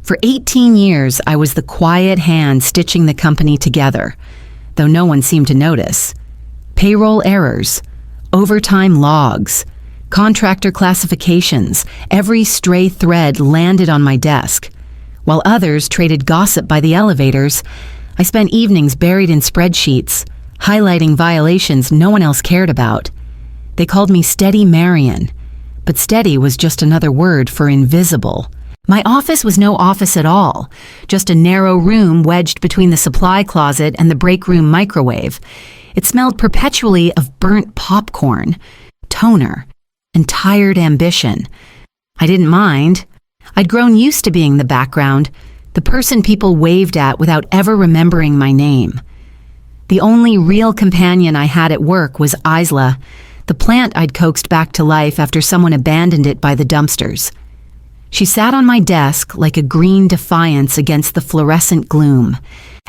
For 18 years, I was the quiet hand stitching the company together, though no one seemed to notice. Payroll errors, overtime logs, contractor classifications, every stray thread landed on my desk. While others traded gossip by the elevators, I spent evenings buried in spreadsheets, highlighting violations no one else cared about. They called me Steady Marion, but steady was just another word for invisible. My office was no office at all, just a narrow room wedged between the supply closet and the break room microwave. It smelled perpetually of burnt popcorn, toner, and tired ambition. I didn't mind. I'd grown used to being the background, the person people waved at without ever remembering my name. The only real companion I had at work was Isla, the plant I'd coaxed back to life after someone abandoned it by the dumpsters. She sat on my desk like a green defiance against the fluorescent gloom.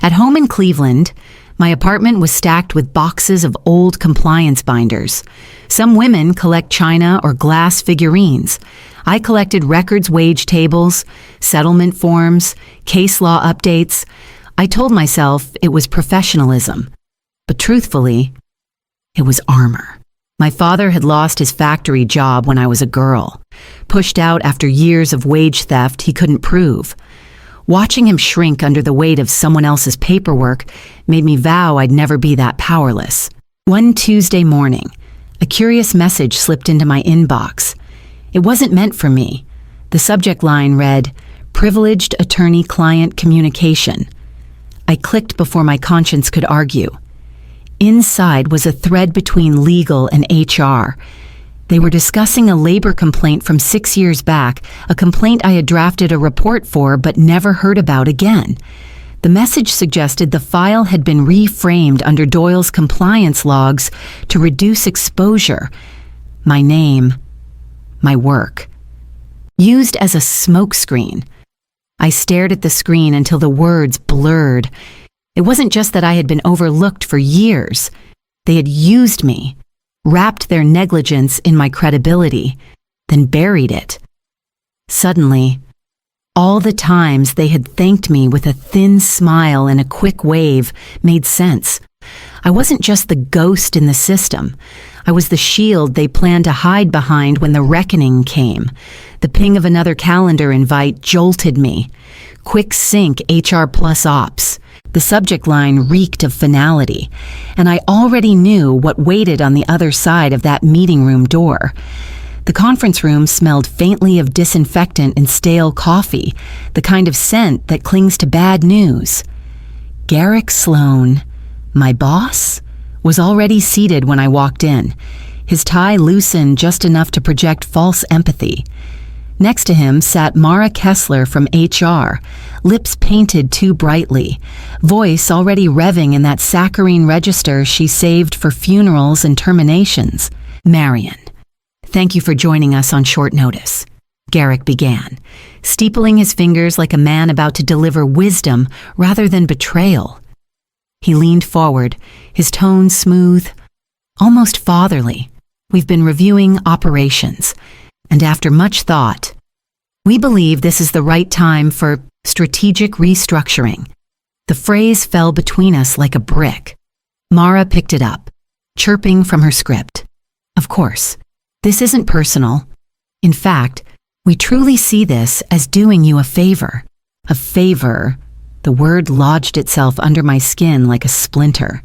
At home in Cleveland, my apartment was stacked with boxes of old compliance binders. Some women collect china or glass figurines. I collected records wage tables, settlement forms, case law updates. I told myself it was professionalism. But truthfully, it was armor. My father had lost his factory job when I was a girl, pushed out after years of wage theft he couldn't prove. Watching him shrink under the weight of someone else's paperwork made me vow I'd never be that powerless. One Tuesday morning, a curious message slipped into my inbox. It wasn't meant for me. The subject line read, "Privileged Attorney-Client Communication." I clicked before my conscience could argue. Inside was a thread between legal and HR. They were discussing a labor complaint from 6 years back, a complaint I had drafted a report for but never heard about again. The message suggested the file had been reframed under Doyle's compliance logs to reduce exposure. My name, my work. Used as a smokescreen. I stared at the screen until the words blurred. It wasn't just that I had been overlooked for years. They had used me, wrapped their negligence in my credibility, then buried it. Suddenly, all the times they had thanked me with a thin smile and a quick wave made sense. I wasn't just the ghost in the system. I was the shield they planned to hide behind when the reckoning came. The ping of another calendar invite jolted me. Quick sync HR plus ops. The subject line reeked of finality, and I already knew what waited on the other side of that meeting room door. The conference room smelled faintly of disinfectant and stale coffee, the kind of scent that clings to bad news. Garrick Sloan, my boss, was already seated when I walked in, his tie loosened just enough to project false empathy. Next to him sat Mara Kessler from HR, lips painted too brightly, voice already revving in that saccharine register she saved for funerals and terminations. "Marion, thank you for joining us on short notice," Garrick began, steepling his fingers like a man about to deliver wisdom rather than betrayal. He leaned forward, his tone smooth, almost fatherly. "We've been reviewing operations. And after much thought, we believe this is the right time for strategic restructuring." The phrase fell between us like a brick. Mara picked it up, chirping from her script. "Of course, this isn't personal. In fact, we truly see this as doing you a favor." A favor, the word lodged itself under my skin like a splinter.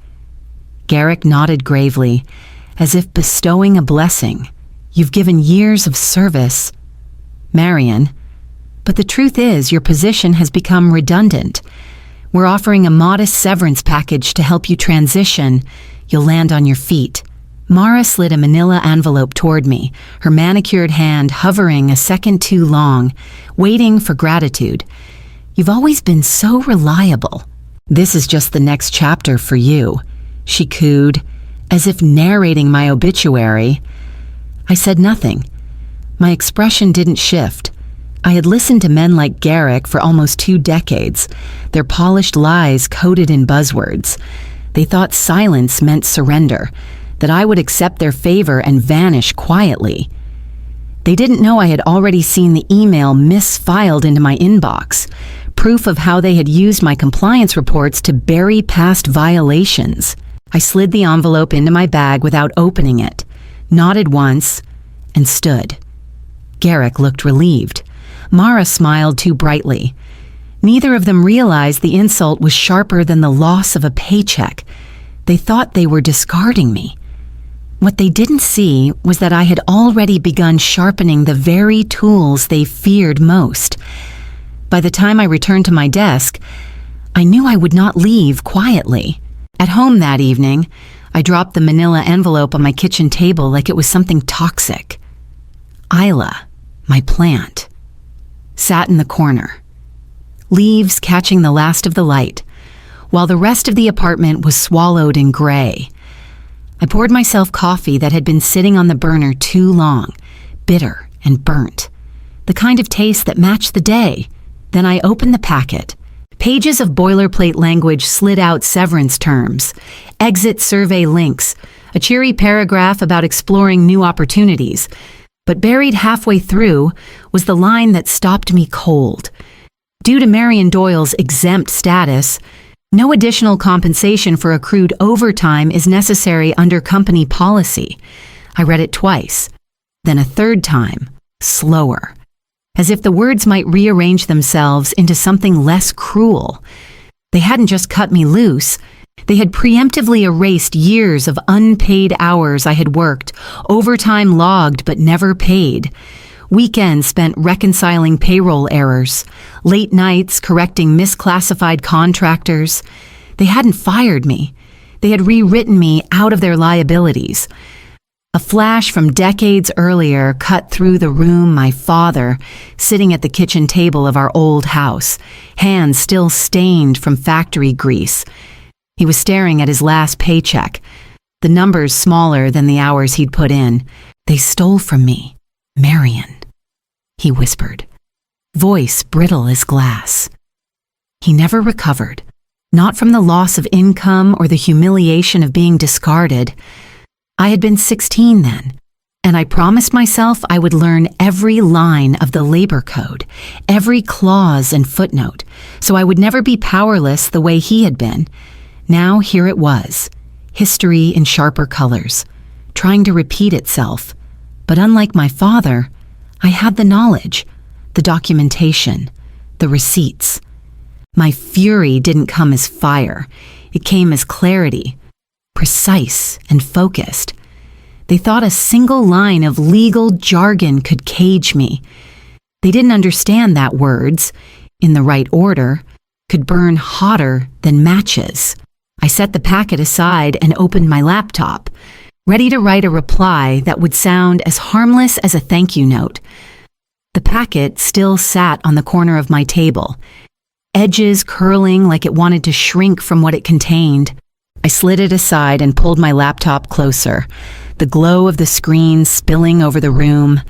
Garrick nodded gravely, as if bestowing a blessing. "You've given years of service, Marion, but the truth is your position has become redundant. We're offering a modest severance package to help you transition. You'll land on your feet." Mara slid a manila envelope toward me, her manicured hand hovering a second too long, waiting for gratitude. "You've always been so reliable. This is just the next chapter for you," she cooed, as if narrating my obituary. I said nothing. My expression didn't shift. I had listened to men like Garrick for almost 2 decades, their polished lies coated in buzzwords. They thought silence meant surrender, that I would accept their favor and vanish quietly. They didn't know I had already seen the email misfiled into my inbox, proof of how they had used my compliance reports to bury past violations. I slid the envelope into my bag without opening it, nodded once, and stood. Garrick looked relieved. Mara smiled too brightly. Neither of them realized the insult was sharper than the loss of a paycheck. They thought they were discarding me. What they didn't see was that I had already begun sharpening the very tools they feared most. By the time I returned to my desk, I knew I would not leave quietly. At home that evening, I dropped the manila envelope on my kitchen table like it was something toxic. Isla, my plant, sat in the corner, leaves catching the last of the light, while the rest of the apartment was swallowed in gray. I poured myself coffee that had been sitting on the burner too long, bitter and burnt, the kind of taste that matched the day. Then I opened the packet. Pages of boilerplate language slid out severance terms, exit survey links, a cheery paragraph about exploring new opportunities. But buried halfway through was the line that stopped me cold. Due to Marion Doyle's exempt status, no additional compensation for accrued overtime is necessary under company policy. I read it twice, then a third time, slower, as if the words might rearrange themselves into something less cruel. They hadn't just cut me loose. They had preemptively erased years of unpaid hours I had worked, overtime logged but never paid, weekends spent reconciling payroll errors, late nights correcting misclassified contractors. They hadn't fired me. They had rewritten me out of their liabilities. A flash from decades earlier cut through the room my father, sitting at the kitchen table of our old house, hands still stained from factory grease. He was staring at his last paycheck, the numbers smaller than the hours he'd put in. "They stole from me, Marion," he whispered, voice brittle as glass. He never recovered, not from the loss of income or the humiliation of being discarded. I had been 16 then, and I promised myself I would learn every line of the labor code, every clause and footnote, so I would never be powerless the way he had been. Now here it was, history in sharper colors, trying to repeat itself. But unlike my father, I had the knowledge, the documentation, the receipts. My fury didn't come as fire. It came as clarity, precise and focused. They thought a single line of legal jargon could cage me. They didn't understand that words, in the right order, could burn hotter than matches. I set the packet aside and opened my laptop, ready to write a reply that would sound as harmless as a thank you note. The packet still sat on the corner of my table, edges curling like it wanted to shrink from what it contained. I slid it aside and pulled my laptop closer, the glow of the screen spilling over the room.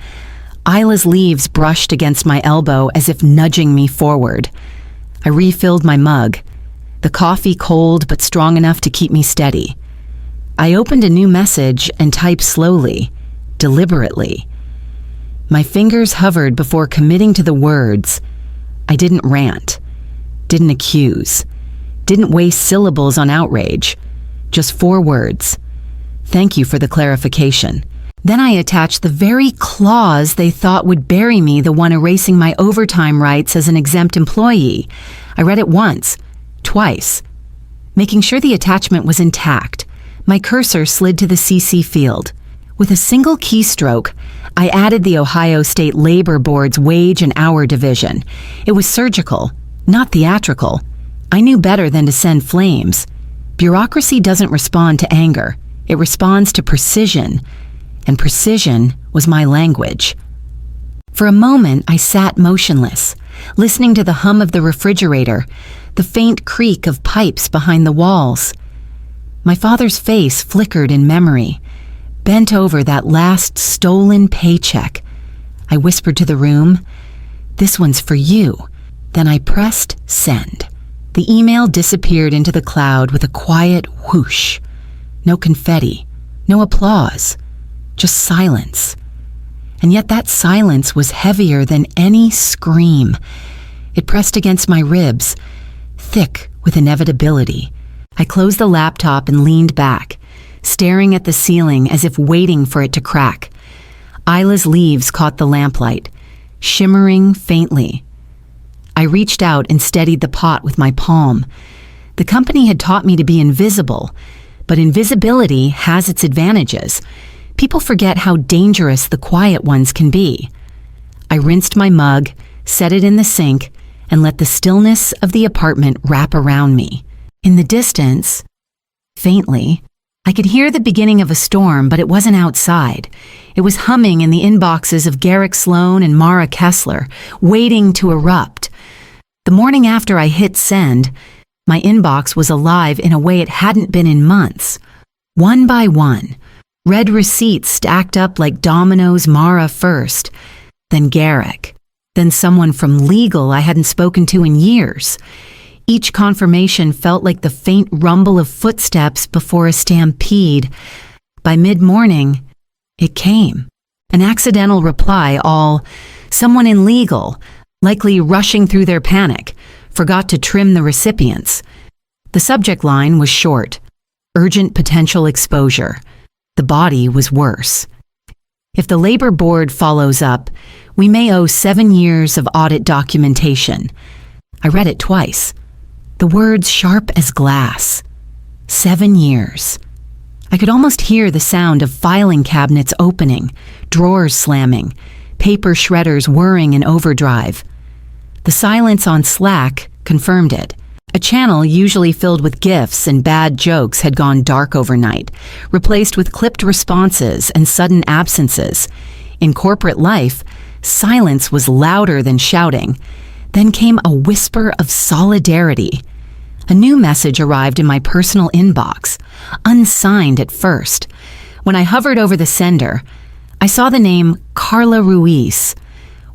Isla's leaves brushed against my elbow as if nudging me forward. I refilled my mug, the coffee cold but strong enough to keep me steady. I opened a new message and typed slowly, deliberately. My fingers hovered before committing to the words. I didn't rant, didn't accuse, didn't waste syllables on outrage. Just 4 words. Thank you for the clarification. Then I attached the very clause they thought would bury me, the one erasing my overtime rights as an exempt employee. I read it once, twice. Making sure the attachment was intact, my cursor slid to the CC field. With a single keystroke, I added the Ohio State Labor Board's wage and hour division. It was surgical, not theatrical. I knew better than to send flames. Bureaucracy doesn't respond to anger. It responds to precision, and precision was my language. For a moment, I sat motionless, listening to the hum of the refrigerator, the faint creak of pipes behind the walls. My father's face flickered in memory, bent over that last stolen paycheck. I whispered to the room, "This one's for you." Then I pressed send. The email disappeared into the cloud with a quiet whoosh. No confetti, no applause, just silence. And yet that silence was heavier than any scream. It pressed against my ribs, thick with inevitability. I closed the laptop and leaned back, staring at the ceiling as if waiting for it to crack. Isla's leaves caught the lamplight, shimmering faintly. I reached out and steadied the pot with my palm. The company had taught me to be invisible, but invisibility has its advantages. People forget how dangerous the quiet ones can be. I rinsed my mug, set it in the sink, and let the stillness of the apartment wrap around me. In the distance, faintly, I could hear the beginning of a storm, but it wasn't outside. It was humming in the inboxes of Garrick Sloan and Mara Kessler, waiting to erupt. The morning after I hit send, my inbox was alive in a way it hadn't been in months. One by one, red receipts stacked up like dominoes. Mara first, then Garrick, then someone from legal I hadn't spoken to in years. Each confirmation felt like the faint rumble of footsteps before a stampede. By mid-morning, it came. An accidental reply, all, someone in legal, likely rushing through their panic, forgot to trim the recipients. The subject line was short, urgent potential exposure. The body was worse. If the labor board follows up, we may owe 7 years of audit documentation. I read it twice. The words sharp as glass. 7 years. I could almost hear the sound of filing cabinets opening, drawers slamming, paper shredders whirring in overdrive. The silence on Slack confirmed it. A channel usually filled with GIFs and bad jokes had gone dark overnight, replaced with clipped responses and sudden absences. In corporate life, silence was louder than shouting. Then came a whisper of solidarity. A new message arrived in my personal inbox, unsigned at first. When I hovered over the sender, I saw the name Carla Ruiz,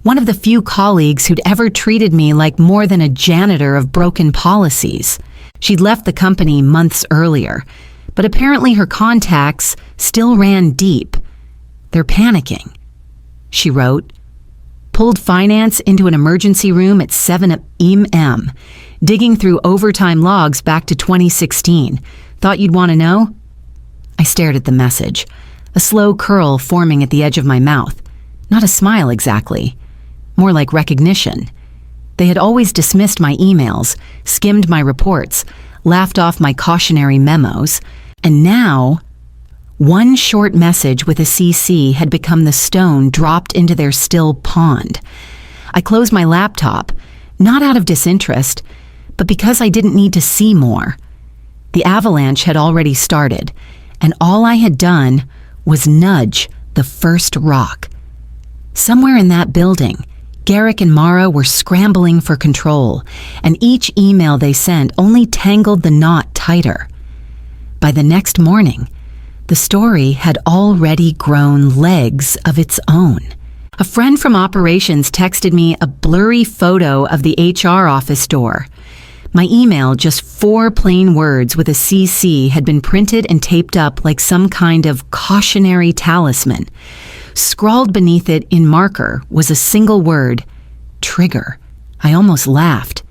one of the few colleagues who'd ever treated me like more than a janitor of broken policies. She'd left the company months earlier, but apparently her contacts still ran deep. They're panicking, she wrote. Pulled finance into an emergency room at 7 a.m., digging through overtime logs back to 2016. Thought you'd want to know? I stared at the message, a slow curl forming at the edge of my mouth. Not a smile exactly. More like recognition. They had always dismissed my emails, skimmed my reports, laughed off my cautionary memos, and now, one short message with a CC had become the stone dropped into their still pond. I closed my laptop, not out of disinterest, but because I didn't need to see more. The avalanche had already started, and all I had done was nudge the first rock. Somewhere in that building, Garrick and Mara were scrambling for control, and each email they sent only tangled the knot tighter. By the next morning, the story had already grown legs of its own. A friend from operations texted me a blurry photo of the HR office door. My email, just 4 plain words with a CC, had been printed and taped up like some kind of cautionary talisman. Scrawled beneath it in marker was a single word, trigger. I almost laughed.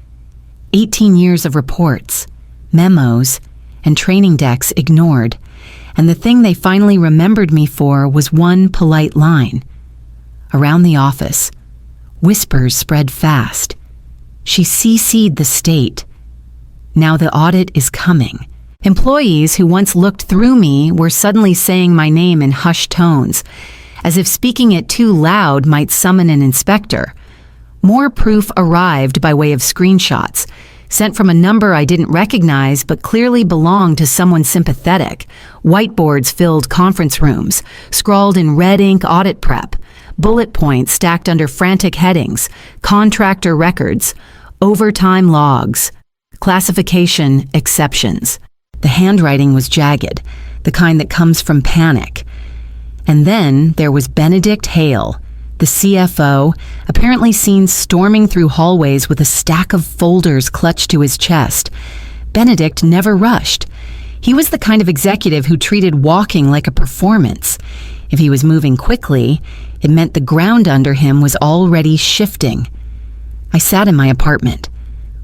18 years of reports, memos, and training decks ignored, and the thing they finally remembered me for was one polite line. Around the office, whispers spread fast. She CC'd the state. Now the audit is coming. Employees who once looked through me were suddenly saying my name in hushed tones, as if speaking it too loud might summon an inspector. More proof arrived by way of screenshots, sent from a number I didn't recognize but clearly belonged to someone sympathetic. Whiteboards filled conference rooms, scrawled in red ink audit prep, bullet points stacked under frantic headings, contractor records, overtime logs, classification exceptions. The handwriting was jagged, the kind that comes from panic. And then there was Benedict Hale, the CFO, apparently seen storming through hallways with a stack of folders clutched to his chest. Benedict never rushed. He was the kind of executive who treated walking like a performance. If he was moving quickly, It meant the ground under him was already shifting. I sat in my apartment,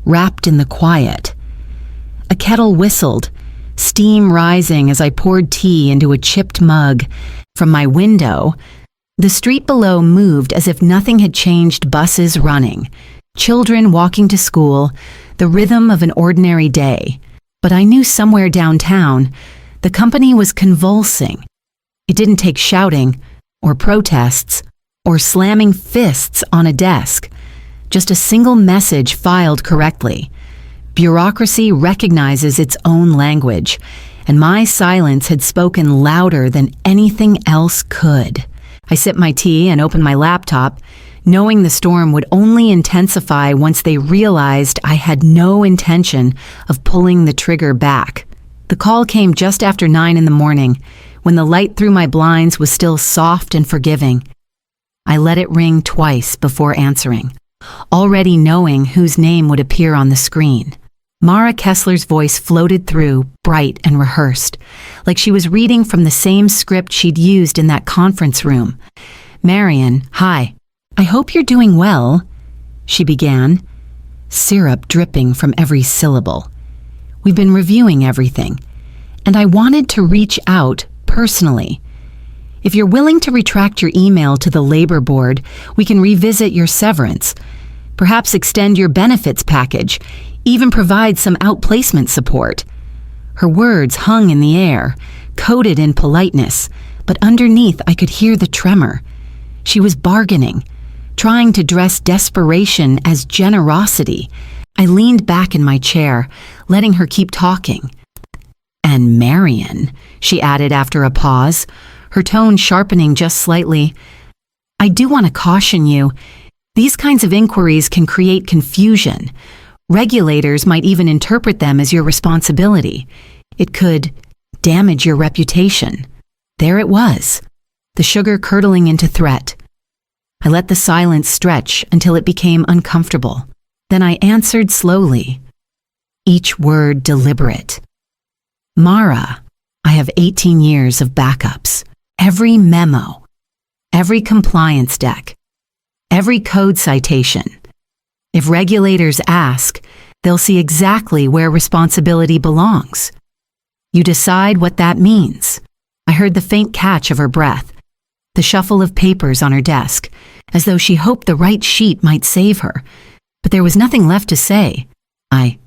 wrapped in the quiet. A kettle whistled, steam rising as I poured tea into a chipped mug. From my window, the street below moved as if nothing had changed. Buses running, children walking to school, the rhythm of an ordinary day. But I knew somewhere downtown, the company was convulsing. It didn't take shouting, or protests, or slamming fists on a desk. Just a single message filed correctly. Bureaucracy recognizes its own language, and my silence had spoken louder than anything else could. I sipped my tea and opened my laptop, knowing the storm would only intensify once they realized I had no intention of pulling the trigger back. The call came just after 9 in the morning, when the light through my blinds was still soft and forgiving. I let it ring twice before answering, already knowing whose name would appear on the screen. Mara Kessler's voice floated through, bright and rehearsed, like she was reading from the same script she'd used in that conference room. "Marion, hi. I hope you're doing well," she began, syrup dripping from every syllable. "We've been reviewing everything, and I wanted to reach out personally. If you're willing to retract your email to the labor board, we can revisit your severance, perhaps extend your benefits package, even provide some outplacement support." Her words hung in the air, coated in politeness, but underneath I could hear the tremor. She was bargaining, trying to dress desperation as generosity. I leaned back in my chair, letting her keep talking. "And Marion," she added after a pause, her tone sharpening just slightly, "I do want to caution you. These kinds of inquiries can create confusion. Regulators might even interpret them as your responsibility. It could damage your reputation." There it was, the sugar curdling into threat. I let the silence stretch until it became uncomfortable. Then I answered slowly, each word deliberate. "Mara, I have 18 years of backups. Every memo, every compliance deck, every code citation. If regulators ask, they'll see exactly where responsibility belongs. You decide what that means." I heard the faint catch of her breath, the shuffle of papers on her desk, as though she hoped the right sheet might save her. But there was nothing left to say. I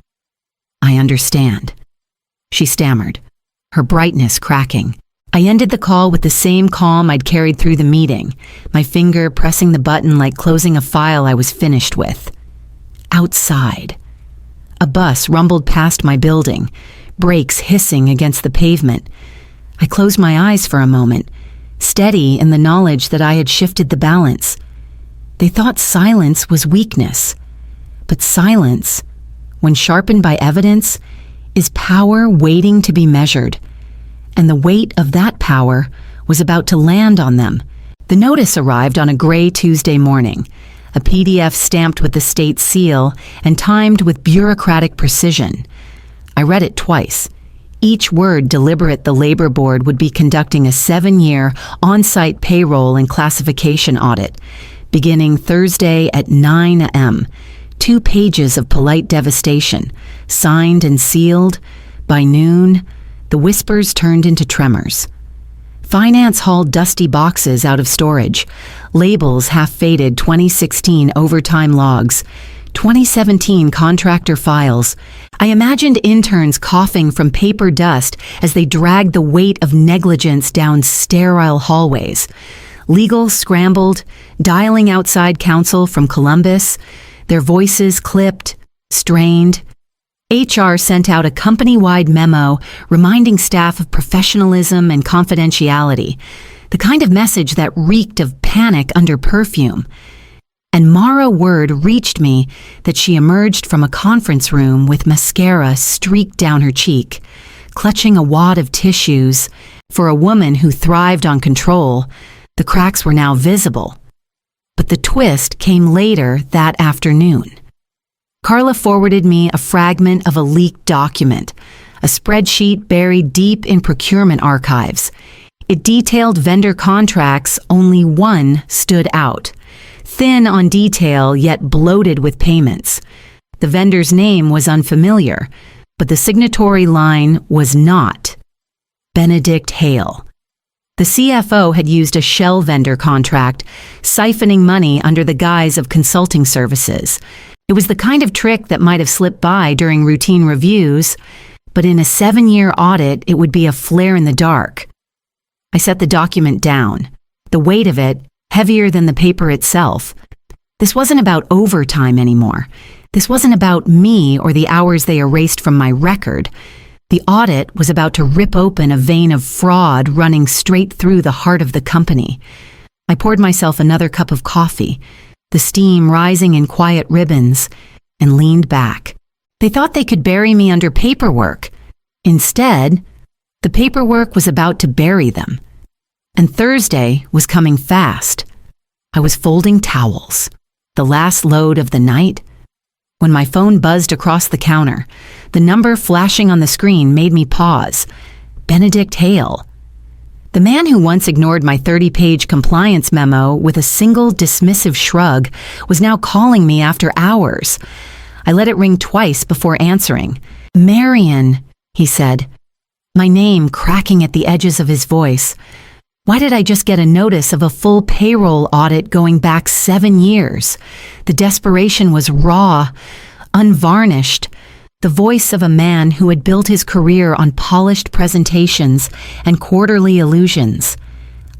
understand," she stammered, her brightness cracking. I ended the call with the same calm I'd carried through the meeting, my finger pressing the button like closing a file I was finished with. Outside, a bus rumbled past my building, brakes hissing against the pavement. I closed my eyes for a moment, steady in the knowledge that I had shifted the balance. They thought silence was weakness, but silence, when sharpened by evidence, is power waiting to be measured. And the weight of that power was about to land on them. The notice arrived on a gray Tuesday morning, a PDF stamped with the state seal and timed with bureaucratic precision. I read it twice. Each word deliberate. The labor board would be conducting a 7-year on-site payroll and classification audit, beginning Thursday at 9 a.m. 2 pages of polite devastation, signed and sealed. By noon, the whispers turned into tremors. Finance hauled dusty boxes out of storage, labels half-faded 2016 overtime logs, 2017 contractor files. I imagined interns coughing from paper dust as they dragged the weight of negligence down sterile hallways. Legal scrambled, dialing outside counsel from Columbus, their voices clipped, strained. HR sent out a company-wide memo reminding staff of professionalism and confidentiality, the kind of message that reeked of panic under perfume. And Mara word reached me that she emerged from a conference room with mascara streaked down her cheek, clutching a wad of tissues. For a woman who thrived on control, the cracks were now visible. But the twist came later that afternoon. Carla forwarded me a fragment of a leaked document, a spreadsheet buried deep in procurement archives. It detailed vendor contracts, only one stood out. Thin on detail, yet bloated with payments. The vendor's name was unfamiliar, but the signatory line was not. Benedict Hale. The CFO had used a shell vendor contract, siphoning money under the guise of consulting services. It was the kind of trick that might have slipped by during routine reviews, but in a 7-year audit, it would be a flare in the dark. I set the document down, the weight of it heavier than the paper itself. This wasn't about overtime anymore. This wasn't about me or the hours they erased from my record. The audit was about to rip open a vein of fraud running straight through the heart of the company. I poured myself another cup of coffee, the steam rising in quiet ribbons, and leaned back. They thought they could bury me under paperwork. Instead, the paperwork was about to bury them. And Thursday was coming fast. I was folding towels, the last load of the night, when my phone buzzed across the counter. The number flashing on the screen made me pause. Benedict Hale. The man who once ignored my 30-page compliance memo with a single dismissive shrug was now calling me after hours. I let it ring twice before answering. "Marion," he said, my name cracking at the edges of his voice. Why did I just get a notice of a full payroll audit going back 7 years? The desperation was raw, unvarnished, the voice of a man who had built his career on polished presentations and quarterly illusions.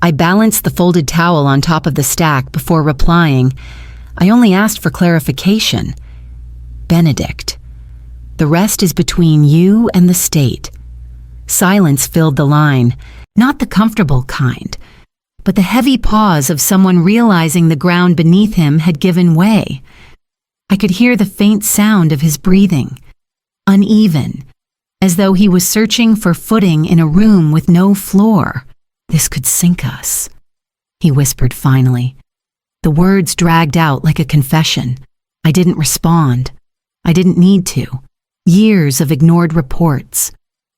I balanced the folded towel on top of the stack before replying. I only asked for clarification. Benedict. The rest is between you and the state. Silence filled the line. Not the comfortable kind, but the heavy pause of someone realizing the ground beneath him had given way. I could hear the faint sound of his breathing, uneven, as though he was searching for footing in a room with no floor. "This could sink us," he whispered finally. The words dragged out like a confession. I didn't respond. I didn't need to. Years of ignored reports,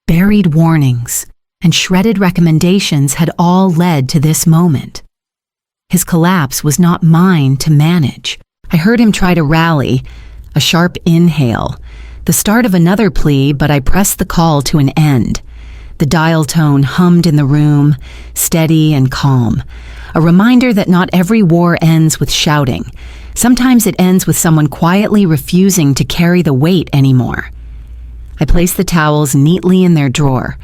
buried warnings, and shredded recommendations had all led to this moment. His collapse was not mine to manage. I heard him try to rally, a sharp inhale, the start of another plea, but I pressed the call to an end. The dial tone hummed in the room, steady and calm, a reminder that not every war ends with shouting. Sometimes it ends with someone quietly refusing to carry the weight anymore. I placed the towels neatly in their drawer,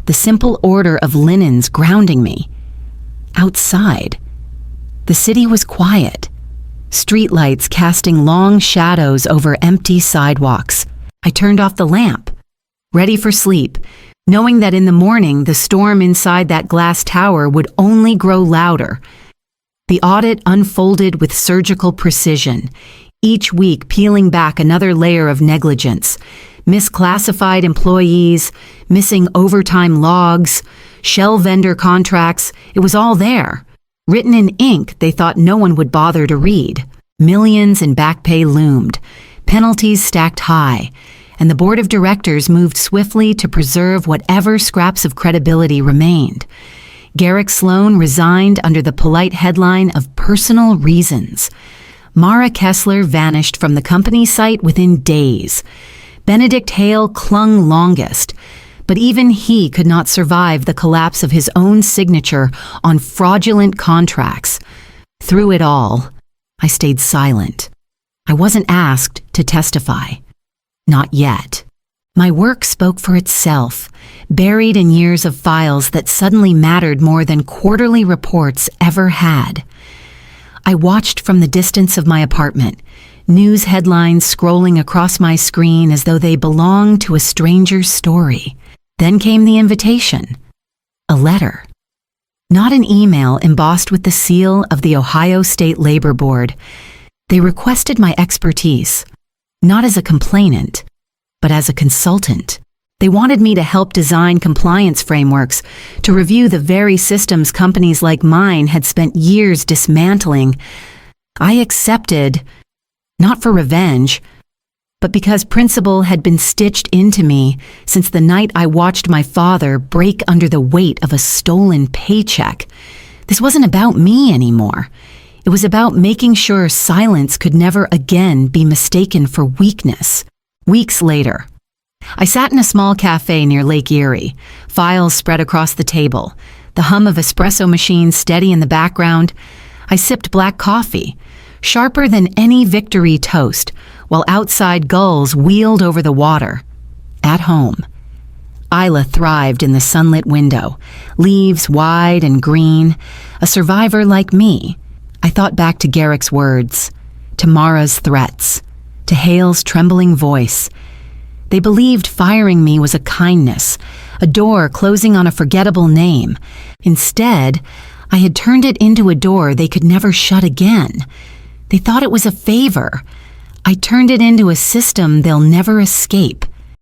the simple order of linens grounding me. Outside, the city was quiet, streetlights casting long shadows over empty sidewalks. I turned off the lamp, ready for sleep, knowing that in the morning the storm inside that glass tower would only grow louder. The audit unfolded with surgical precision, each week peeling back another layer of negligence. Misclassified employees, missing overtime logs, shell vendor contracts, it was all there. Written in ink they thought no one would bother to read. Millions in back pay loomed, penalties stacked high, and the board of directors moved swiftly to preserve whatever scraps of credibility remained. Garrick Sloan resigned under the polite headline of personal reasons. Mara Kessler vanished from the company site within days. Benedict Hale clung longest, but even he could not survive the collapse of his own signature on fraudulent contracts. Through it all, I stayed silent. I wasn't asked to testify. Not yet. My work spoke for itself, buried in years of files that suddenly mattered more than quarterly reports ever had. I watched from the distance of my apartment, news headlines scrolling across my screen as though they belonged to a stranger's story. Then came the invitation. A letter. Not an email embossed with the seal of the Ohio State Labor Board. They requested my expertise, not as a complainant, but as a consultant. They wanted me to help design compliance frameworks, to review the very systems companies like mine had spent years dismantling. I accepted, not for revenge, But because principle had been stitched into me since the night I watched my father break under the weight of a stolen paycheck, this wasn't about me anymore. It was about making sure silence could never again be mistaken for weakness. Weeks later, I sat in a small cafe near Lake Erie, files spread across the table, the hum of espresso machines steady in the background. I sipped black coffee, sharper than any victory toast, while outside gulls wheeled over the water. At home, Isla thrived in the sunlit window, leaves wide and green, a survivor like me. I thought back to Garrick's words, to Mara's threats, to Hale's trembling voice. They believed firing me was a kindness, a door closing on a forgettable name. Instead, I had turned it into a door they could never shut again. They thought it was a favor. I turned it into a system they'll never escape.